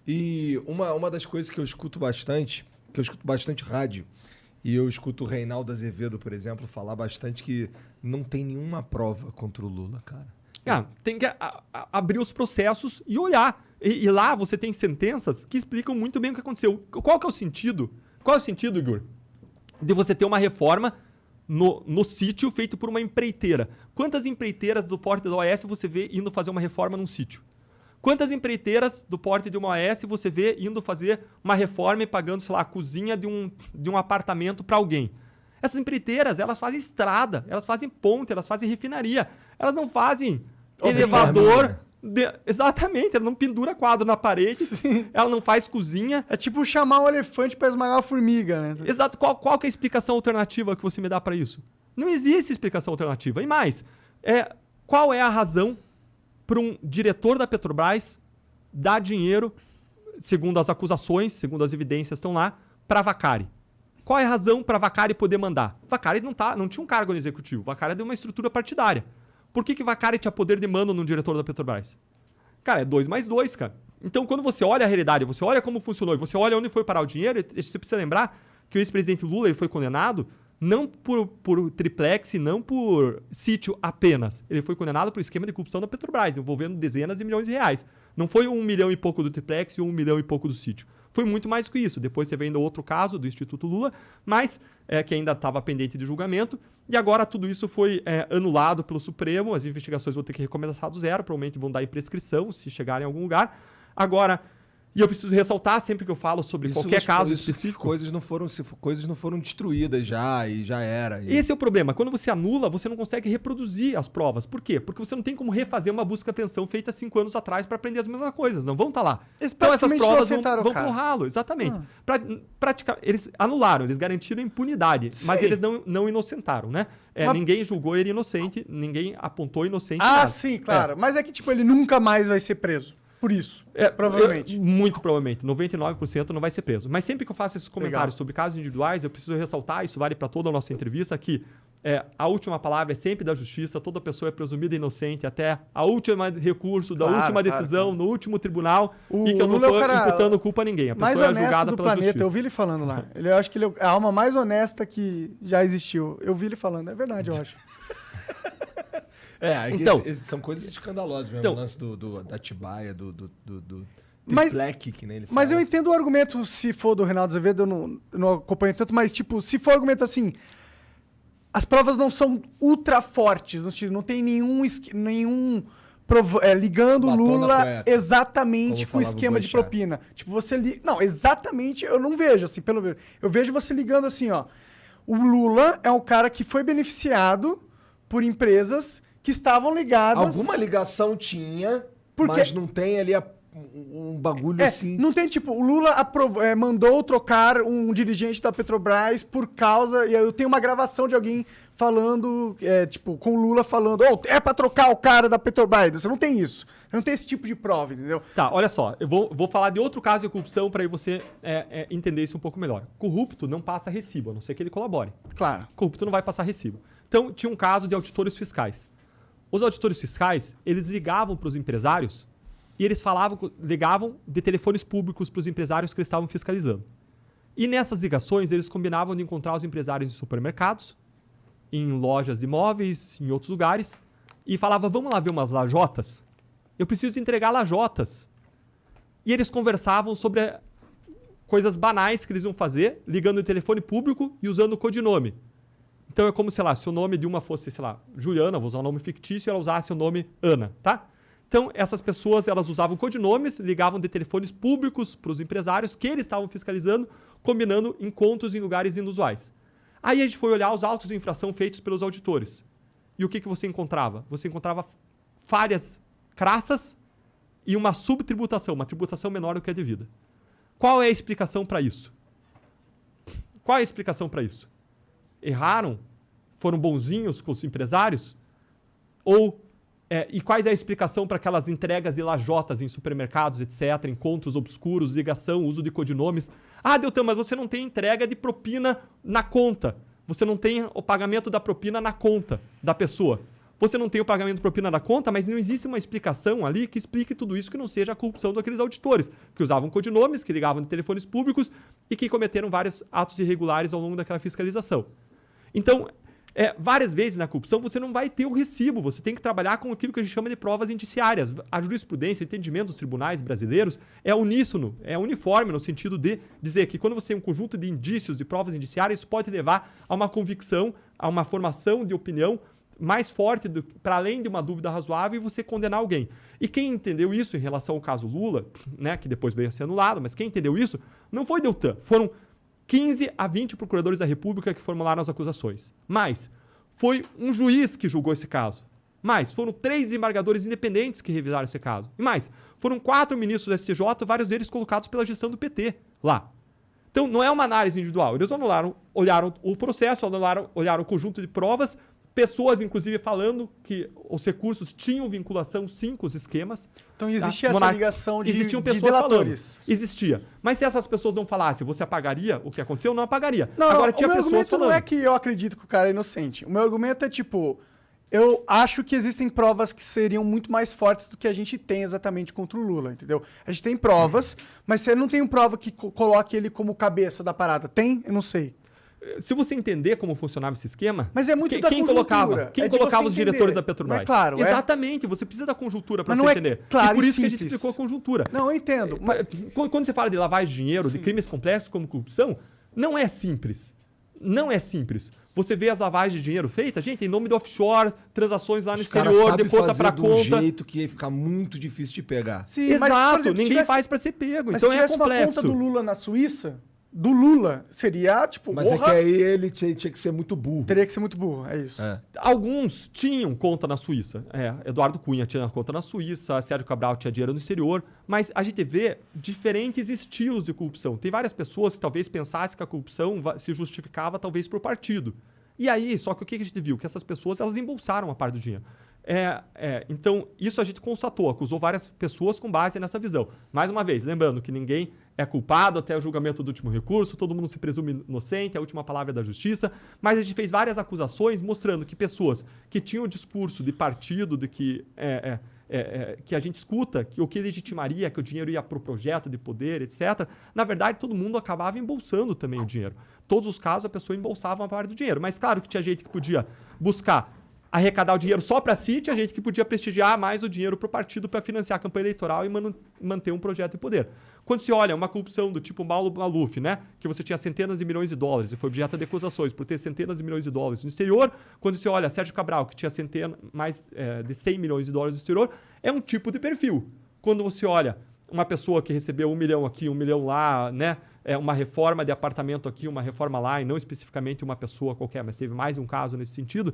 E uma das coisas que eu escuto bastante rádio, e eu escuto o Reinaldo Azevedo, por exemplo, falar bastante que não tem nenhuma prova contra o Lula, cara. Tem que abrir os processos e olhar. E lá você tem sentenças que explicam muito bem o que aconteceu. Qual que é o sentido? Qual é o sentido, Igor? De você ter uma reforma no sítio feito por uma empreiteira. Quantas empreiteiras do porte da OAS você vê indo fazer uma reforma num sítio? Quantas empreiteiras do porte de uma OAS você vê indo fazer uma reforma e pagando, sei lá, a cozinha de um apartamento para alguém? Essas empreiteiras, elas fazem estrada, elas fazem ponte, elas fazem refinaria. Elas não fazem elevador. Exatamente, ela não pendura quadro na parede, sim. Ela não faz cozinha. É tipo chamar um elefante para esmagar uma formiga, né? Exato. Qual que é a explicação alternativa que você me dá para isso? Não existe explicação alternativa. E mais, qual é a razão para um diretor da Petrobras dar dinheiro, segundo as acusações, segundo as evidências estão lá, para a Vacari? Qual é a razão para a Vacari poder mandar? Vacari não tinha um cargo no executivo, Vacari é de uma estrutura partidária. Por que Vacari tinha poder de mando no diretor da Petrobras? Cara, é 2 mais 2, cara. Então, quando você olha a realidade, você olha como funcionou e você olha onde foi parar o dinheiro, você precisa lembrar que o ex-presidente Lula ele foi condenado não por triplex e não por sítio apenas. Ele foi condenado por esquema de corrupção da Petrobras, envolvendo dezenas de milhões de reais. Não foi 1 milhão e pouco do triplex e 1 milhão e pouco do sítio. Foi muito mais que isso. Depois você vem do outro caso do Instituto Lula, mas que ainda estava pendente de julgamento. E agora tudo isso foi anulado pelo Supremo. As investigações vão ter que recomeçar do zero. Provavelmente vão dar em prescrição se chegarem em algum lugar. Agora, e eu preciso ressaltar sempre que eu falo sobre qualquer caso específico. Coisas não foram destruídas já e já era. Esse é o problema. Quando você anula, você não consegue reproduzir as provas. Por quê? Porque você não tem como refazer uma busca-apreensão feita 5 anos atrás para aprender as mesmas coisas. Não vão estar lá. Então essas provas vão pro ralo. Exatamente. Eles anularam, eles garantiram impunidade. Sim. Mas eles não inocentaram, né? Ninguém julgou ele inocente, ninguém apontou inocente. Nada. Sim, claro. Mas é que ele nunca mais vai ser preso. Por isso, provavelmente. Muito provavelmente. 99% não vai ser preso. Mas sempre que eu faço esses comentários sobre casos individuais, eu preciso ressaltar, isso vale para toda a nossa entrevista, que a última palavra é sempre da justiça, toda pessoa é presumida inocente até a última recurso, da última decisão, no último tribunal, e que eu não estou imputando culpa a ninguém. A pessoa é julgada pela planeta, justiça. Eu vi ele falando lá. Eu acho que ele é a alma mais honesta que já existiu. Eu vi ele falando. É verdade, eu acho. Então, são coisas escandalosas mesmo, o lance da Atibaia, do Triplec, que nem ele fala. Mas eu entendo o argumento, se for do Reinaldo Azevedo, eu não acompanho tanto, mas se for argumento assim, as provas não são ultra fortes, não tem nenhum ligando o Lula exatamente com o esquema de propina. Não, exatamente, eu não vejo, assim, eu vejo você ligando assim, ó, o Lula é um cara que foi beneficiado por empresas que estavam ligadas... Alguma ligação tinha, mas não tem ali um bagulho assim... Não tem, o Lula mandou trocar um dirigente da Petrobras por causa... E eu tenho uma gravação de alguém falando, com o Lula falando, é pra trocar o cara da Petrobras. Você não tem isso. Você não tem esse tipo de prova, entendeu? Tá, olha só. Eu vou falar de outro caso de corrupção para aí você entender isso um pouco melhor. Corrupto não passa recibo, a não ser que ele colabore. Claro. Corrupto não vai passar recibo. Então, tinha um caso de auditores fiscais. Os auditores fiscais, eles ligavam para os empresários e eles ligavam de telefones públicos para os empresários que eles estavam fiscalizando. E nessas ligações, eles combinavam de encontrar os empresários em supermercados, em lojas de imóveis, em outros lugares, e falavam, vamos lá ver umas lajotas? Eu preciso entregar lajotas. E eles conversavam sobre coisas banais que eles iam fazer, ligando no telefone público e usando o codinome. Então é como, sei lá, se o nome de uma fosse, sei lá, Juliana, vou usar um nome fictício, e ela usasse o nome Ana, tá? Então essas pessoas, elas usavam codinomes, ligavam de telefones públicos para os empresários que eles estavam fiscalizando, combinando encontros em lugares inusuais. Aí a gente foi olhar os autos de infração feitos pelos auditores. E o que você encontrava? Você encontrava falhas crassas e uma subtributação, uma tributação menor do que a devida. Qual é a explicação para isso? Qual é a explicação para isso? Erraram? Foram bonzinhos com os empresários? E quais é a explicação para aquelas entregas de lajotas em supermercados, etc., encontros obscuros, ligação, uso de codinomes? Deltan, mas você não tem entrega de propina na conta. Você não tem o pagamento da propina na conta da pessoa. você não tem o pagamento de propina da conta, mas não existe uma explicação ali que explique tudo isso que não seja a corrupção daqueles auditores, que usavam codinomes, que ligavam de telefones públicos e que cometeram vários atos irregulares ao longo daquela fiscalização. Então, várias vezes na corrupção você não vai ter o recibo, você tem que trabalhar com aquilo que a gente chama de provas indiciárias. A jurisprudência, o entendimento dos tribunais brasileiros é uníssono, é uniforme no sentido de dizer que quando você tem um conjunto de indícios, de provas indiciárias, isso pode levar a uma convicção, a uma formação de opinião mais forte, para além de uma dúvida razoável, e você condenar alguém. E quem entendeu isso em relação ao caso Lula, né, que depois veio a ser anulado, mas quem entendeu isso não foi Deltan, foram 15 a 20 procuradores da República que formularam as acusações. Mas foi um juiz que julgou esse caso. Mais, foram 3 embargadores independentes que revisaram esse caso. E mais, foram 4 ministros do STJ, vários deles colocados pela gestão do PT lá. Então, não é uma análise individual. Eles olharam o processo, olharam o conjunto de provas, pessoas, inclusive, falando que os recursos tinham vinculação, sim, com os esquemas. Então, existia essa ligação de delatores. Existia. Mas se essas pessoas não falassem, você apagaria o que aconteceu? Não apagaria. Não, agora, tinha o meu pessoas argumento falando. não é que eu acredito que o cara é inocente. O meu argumento é, tipo, eu acho que existem provas que seriam muito mais fortes do que a gente tem exatamente contra o Lula, entendeu? A gente tem provas, mas você não tem prova que coloque ele como cabeça da parada. Tem? Eu não sei. Se você entender como funcionava esse esquema... Mas é muito da quem conjuntura. Quem colocava os diretores da Petrobras? Não é claro. Exatamente. Você precisa da conjuntura para você não entender. Claro, e por isso que a gente explicou a conjuntura. Não, eu entendo. Mas... Quando você fala de lavagem de dinheiro, de crimes complexos como corrupção, não é simples. Não é simples. Você vê as lavagens de dinheiro feitas, gente, em nome do offshore, transações lá no exterior, de conta para conta. De um jeito que ia ficar muito difícil de pegar. Sim, exato, mas, por exemplo, ninguém faz para ser pego. Mas então se é tivesse complexo. uma conta do Lula na Suíça, do Lula, seria, tipo, Mas é que aí ele tinha que ser muito burro. Teria que ser muito burro, é isso. Alguns tinham conta na Suíça. Eduardo Cunha tinha conta na Suíça, Sérgio Cabral tinha dinheiro no exterior, mas a gente vê diferentes estilos de corrupção. Tem várias pessoas que talvez pensassem que a corrupção se justificava talvez por partido. E aí, só que o que a gente viu? Que essas pessoas, elas embolsaram uma parte do dinheiro. Então, isso a gente constatou, acusou várias pessoas com base nessa visão. Mais uma vez, lembrando que ninguém é culpado até o julgamento do último recurso, todo mundo se presume inocente, a última palavra é da justiça, mas a gente fez várias acusações mostrando que pessoas que tinham o discurso de partido, de que a gente escuta, que o que legitimaria que o dinheiro ia para o projeto de poder, etc., na verdade, todo mundo acabava embolsando também o dinheiro. Todos os casos, a pessoa embolsava uma parte do dinheiro. Mas claro que tinha gente que podia buscar arrecadar o dinheiro só para si, tinha gente que podia prestigiar mais o dinheiro para o partido para financiar a campanha eleitoral e manter um projeto de poder. Quando se olha uma corrupção do tipo Paulo Maluf, né, que você tinha centenas de milhões de dólares e foi objeto de acusações por ter centenas de milhões de dólares no exterior, quando se olha Sérgio Cabral, que tinha mais de 100 milhões de dólares no exterior, é um tipo de perfil. Quando você olha uma pessoa que recebeu 1 milhão aqui, 1 milhão lá, né, uma reforma de apartamento aqui, uma reforma lá, e não especificamente uma pessoa qualquer, mas teve mais um caso nesse sentido,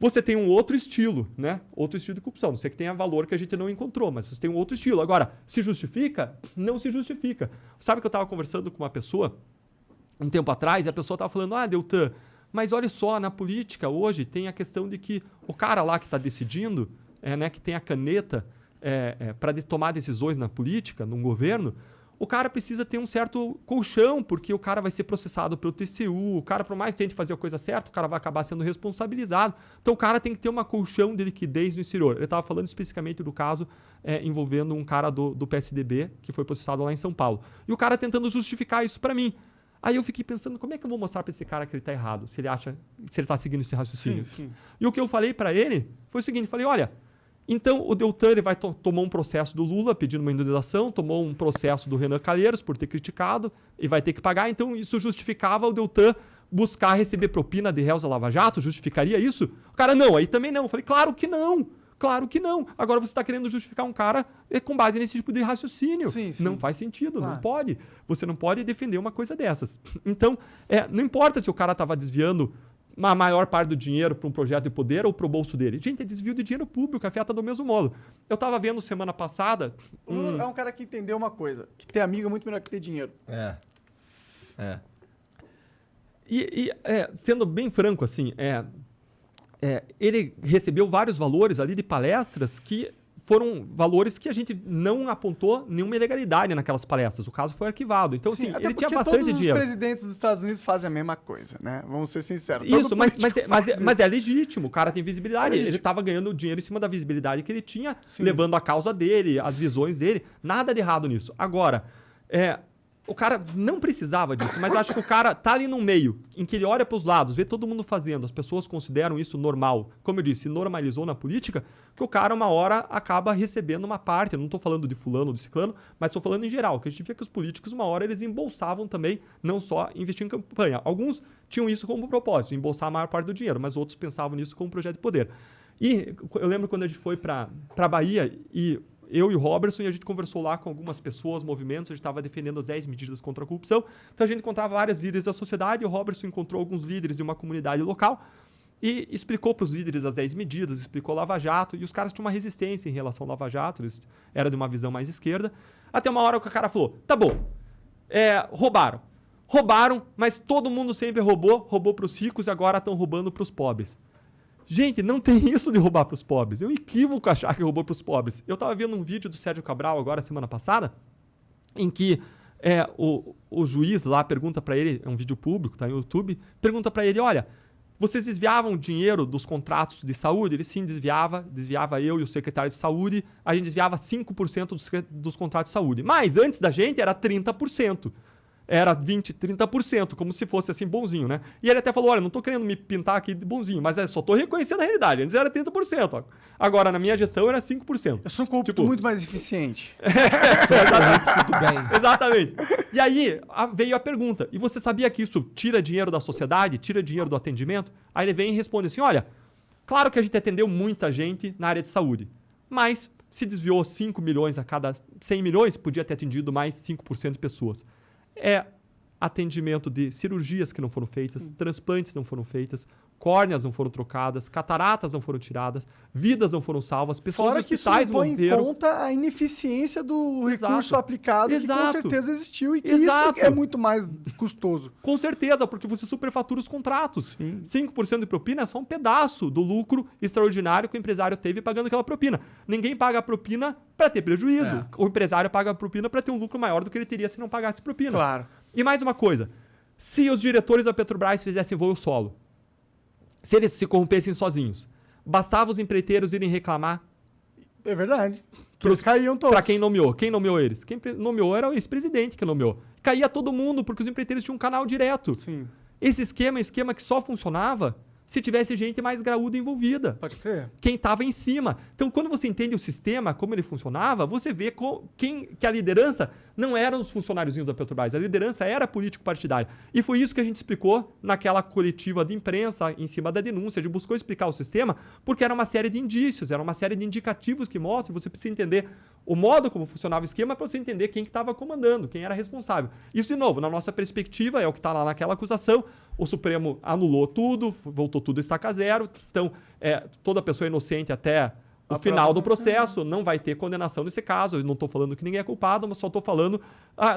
você tem um outro estilo, né? Outro estilo de corrupção. Não sei que tenha valor que a gente não encontrou, mas você tem um outro estilo. Agora, se justifica? Não se justifica. Sabe que eu estava conversando com uma pessoa um tempo atrás e a pessoa estava falando, Deltan, mas olha só, na política hoje tem a questão de que o cara lá que está decidindo, né, que tem a caneta para tomar decisões na política, num governo, o cara precisa ter um certo colchão, porque o cara vai ser processado pelo TCU, o cara, por mais que tente fazer a coisa certa, o cara vai acabar sendo responsabilizado. Então, o cara tem que ter uma colchão de liquidez no exterior. Ele estava falando especificamente do caso envolvendo um cara do PSDB, que foi processado lá em São Paulo. E o cara tentando justificar isso para mim. Aí eu fiquei pensando, como é que eu vou mostrar para esse cara que ele está errado, se ele está seguindo esse raciocínio? Sim. E o que eu falei para ele foi o seguinte, falei, olha, então o Deltan ele tomou um processo do Lula pedindo uma indenização, tomou um processo do Renan Calheiros por ter criticado e vai ter que pagar, então isso justificava o Deltan buscar receber propina de réus da Lava Jato? Justificaria isso? O cara, não, aí também não. Eu falei, claro que não. Claro que não. Agora você está querendo justificar um cara com base nesse tipo de raciocínio. Sim. Não faz sentido, claro. Não pode. Você não pode defender uma coisa dessas. Então, não importa se o cara estava desviando a maior parte do dinheiro para um projeto de poder ou para o bolso dele. Gente, é desvio de dinheiro público, afeta do mesmo modo. Eu estava vendo semana passada... É um cara que entendeu uma coisa, que ter amigo é muito melhor que ter dinheiro. E sendo bem franco, assim, ele recebeu vários valores ali de palestras que foram valores que a gente não apontou nenhuma ilegalidade naquelas palestras. O caso foi arquivado. Então, Sim, assim, até ele tinha porque bastante todos dinheiro. os presidentes dos Estados Unidos fazem a mesma coisa, né? Vamos ser sinceros. Isso, Todo mas político faz é legítimo. O cara tem visibilidade. É legítimo. Ele estava ganhando dinheiro em cima da visibilidade que ele tinha, Sim. levando a causa dele, as visões dele. Nada de errado nisso. Agora, o cara não precisava disso, mas acho que o cara tá ali no meio, em que ele olha para os lados, vê todo mundo fazendo, as pessoas consideram isso normal. Como eu disse, normalizou na política, que o cara uma hora acaba recebendo uma parte. Eu não estou falando de fulano ou de ciclano, mas estou falando em geral, que a gente vê que os políticos uma hora eles embolsavam também, não só investir em campanha. Alguns tinham isso como propósito, embolsar a maior parte do dinheiro, mas outros pensavam nisso como projeto de poder. E eu lembro quando a gente foi para Bahia e eu e o Robertson, e a gente conversou lá com algumas pessoas, movimentos, a gente estava defendendo as 10 medidas contra a corrupção. Então a gente encontrava vários líderes da sociedade, o Robertson encontrou alguns líderes de uma comunidade local e explicou para os líderes as 10 medidas, explicou Lava Jato, e os caras tinham uma resistência em relação ao Lava Jato, eles eram de uma visão mais esquerda. Até uma hora que o cara falou, tá bom, roubaram, mas todo mundo sempre roubou para os ricos e agora estão roubando para os pobres. Gente, não tem isso de roubar para os pobres. É um equívoco achar que roubou para os pobres. Eu estava vendo um vídeo do Sérgio Cabral agora, semana passada, em que o juiz lá pergunta para ele, é um vídeo público, tá no YouTube, pergunta para ele, olha, vocês desviavam dinheiro dos contratos de saúde? Ele sim desviava eu e o secretário de saúde, a gente desviava 5% dos contratos de saúde. Mas antes da gente era 30%. Era 20%, 30%, como se fosse assim bonzinho, né? E ele até falou, olha, não tô querendo me pintar aqui de bonzinho, mas só tô reconhecendo a realidade. Antes era 30%, ó. Agora, na minha gestão, era 5%. Eu sou um corrupto muito mais eficiente. Tudo bem. Exatamente. E aí veio a pergunta, e você sabia que isso tira dinheiro da sociedade, tira dinheiro do atendimento? Aí ele vem e responde assim, olha, claro que a gente atendeu muita gente na área de saúde, mas se desviou 5 milhões a cada 100 milhões, podia ter atendido mais 5% de pessoas. Atendimento de cirurgias que não foram feitas, transplantes não foram feitas, córneas não foram trocadas, cataratas não foram tiradas, vidas não foram salvas, pessoas Fora nos que isso hospitais não põe em morreram. conta a ineficiência do Exato. recurso aplicado, que Exato. com certeza existiu e que Exato. isso é muito mais custoso. Com certeza, porque você superfatura os contratos. Sim. 5% de propina é só um pedaço do lucro extraordinário que o empresário teve pagando aquela propina. Ninguém paga a propina para ter prejuízo. O empresário paga a propina para ter um lucro maior do que ele teria se não pagasse propina. Claro. E mais uma coisa, se os diretores da Petrobras fizessem voo solo, se eles se corrompessem sozinhos, bastava os empreiteiros irem reclamar. É verdade. Eles caíam todos. Para quem nomeou? Quem nomeou eles? Quem nomeou era o ex-presidente que nomeou. Caía todo mundo, porque os empreiteiros tinham um canal direto. Sim. Esse esquema é um esquema que só funcionava se tivesse gente mais graúda envolvida. Pode crer. Quem estava em cima. Então, quando você entende o sistema, como ele funcionava, você vê que a liderança não eram os funcionáriozinhos da Petrobras, a liderança era político-partidária. E foi isso que a gente explicou naquela coletiva de imprensa, em cima da denúncia. A gente buscou explicar o sistema, porque era uma série de indícios, era uma série de indicativos que mostram, você precisa entender o modo como funcionava o esquema para você entender quem que estava comandando, quem era responsável. Isso, de novo, na nossa perspectiva, é o que está lá naquela acusação. O Supremo anulou tudo, voltou tudo a estaca zero. Então, toda pessoa inocente até o final do processo não vai ter condenação nesse caso. Eu não estou falando que ninguém é culpado, mas só estou falando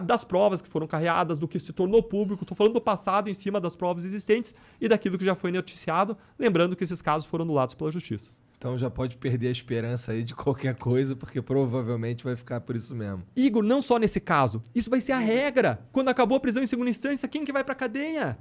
das provas que foram carreadas, do que se tornou público. Estou falando do passado em cima das provas existentes e daquilo que já foi noticiado. Lembrando que esses casos foram anulados pela Justiça. Então já pode perder a esperança aí de qualquer coisa, porque provavelmente vai ficar por isso mesmo. Igor, não só nesse caso. Isso vai ser a regra. Quando acabou a prisão em segunda instância, quem que vai pra cadeia?